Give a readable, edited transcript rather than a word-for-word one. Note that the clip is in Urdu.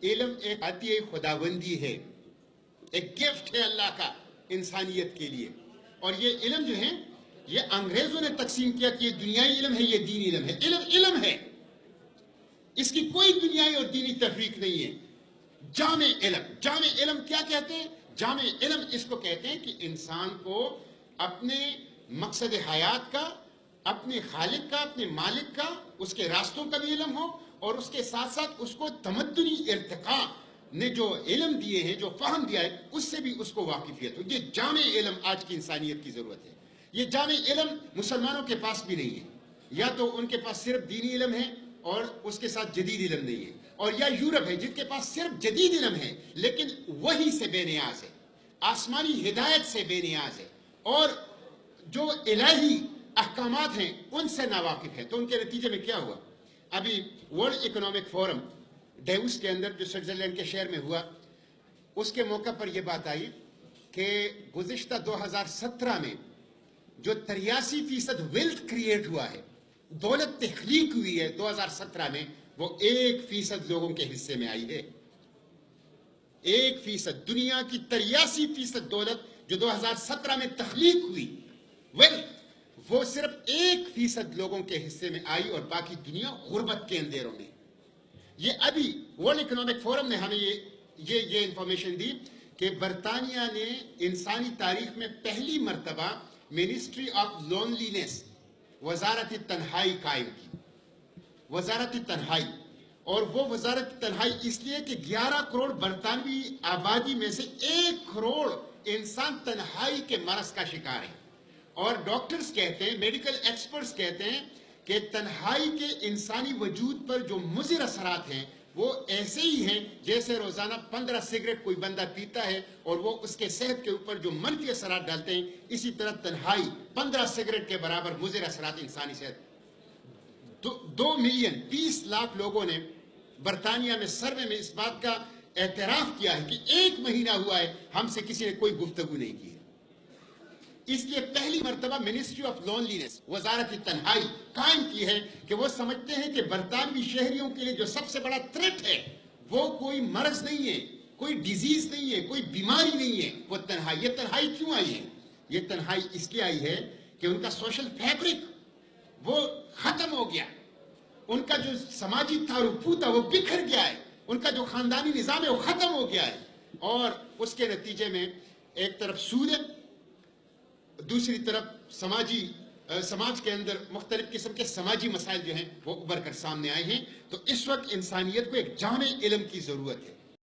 علم ایک عطیہ خداوندی ہے، ایک گفٹ ہے اللہ کا انسانیت کے لیے. اور یہ علم جو ہے یہ انگریزوں نے تقسیم کیا کہ یہ دنیائی علم ہے، یہ دینی علم ہے. علم علم ہے، اس کی کوئی دنیائی اور دینی تفریق نہیں ہے. جامع علم، جامع علم کیا کہتے ہیں؟ جامع علم اس کو کہتے ہیں کہ انسان کو اپنے مقصد حیات کا، اپنے خالق کا، اپنے مالک کا، اس کے راستوں کا بھی علم ہو، اور اس کے ساتھ ساتھ اس کو تمدنی ارتقاء نے جو علم دیے ہیں، جو فہم دیا ہے، اس سے بھی اس کو واقفیت ہو. یہ جامع علم آج کی انسانیت کی ضرورت ہے. یہ جامع علم مسلمانوں کے پاس بھی نہیں ہے. یا تو ان کے پاس صرف دینی علم ہے اور اس کے ساتھ جدید علم نہیں ہے، اور یا یورپ ہے جن کے پاس صرف جدید علم ہے لیکن وہی سے بے نیاز ہے، آسمانی ہدایت سے بے نیاز ہے، اور جو الہی احکامات ہیں ان سے ناواقف ہے. تو ان کے نتیجے میں کیا ہوا؟ ابھی ورلڈ اکنامک فورم ڈیوس کے اندر جو سوئٹزرلینڈ کے شہر میں ہوا، اس کے موقع پر یہ بات آئی کہ گزشتہ 2017 میں جو 83% ویلتھ کریٹ ہوا ہے، دولت تخلیق ہوئی ہے 2017 میں، وہ 1% لوگوں کے حصے میں آئی ہے. 1%، دنیا کی 83% دولت جو 2017 میں تخلیق ہوئی، وہ صرف 1% لوگوں کے حصے میں آئی، اور باقی دنیا غربت کے اندھیروں میں. یہ ابھی ورلڈ اکنامک فورم نے ہمیں یہ انفارمیشن دی کہ برطانیہ نے انسانی تاریخ میں پہلی مرتبہ منسٹری آف لونلینس، وزارت تنہائی قائم کی. وزارت تنہائی، اور وہ وزارت تنہائی اس لیے کہ 11 کروڑ برطانوی آبادی میں سے 1 کروڑ انسان تنہائی کے مرض کا شکار ہے. اور ڈاکٹرز کہتے ہیں، میڈیکل ایکسپرٹس کہتے ہیں کہ تنہائی کے انسانی وجود پر جو مضر اثرات ہیں وہ ایسے ہی ہیں جیسے روزانہ 15 سگریٹ کوئی بندہ پیتا ہے اور وہ اس کے صحت کے اوپر جو منفی اثرات ڈالتے ہیں، اسی طرح تنہائی 15 سگریٹ کے برابر مضر اثرات انسانی صحت. 2 ملین 20 لاکھ لوگوں نے برطانیہ میں سروے میں اس بات کا اعتراف کیا ہے کہ 1 مہینہ ہوا ہے ہم سے کسی نے کوئی گفتگو نہیں کی ہے. اس لیے پہلی مرتبہ منسٹری آف لونلینس، وزارت تنہائی قائم کی ہے کہ وہ سمجھتے ہیں کہ برطانوی شہریوں کے لیے جو سب سے بڑا تھریٹ ہے وہ کوئی مرض نہیں ہے، کوئی ڈیزیز نہیں ہے، کوئی بیماری نہیں ہے، وہ تنہائی. یہ تنہائی کیوں آئی ہے؟ یہ تنہائی اس لیے آئی ہے کہ ان کا سوشل فیبرک وہ ختم ہو گیا، ان کا جو سماجی تعارف تھا وہ بکھر گیا ہے، ان کا جو خاندانی نظام ہے وہ ختم ہو گیا ہے. اور اس کے نتیجے میں ایک طرف سود ہے، دوسری طرف سماج کے اندر مختلف قسم کے سماجی مسائل جو ہیں وہ ابھر کر سامنے آئے ہیں. تو اس وقت انسانیت کو ایک جامع علم کی ضرورت ہے.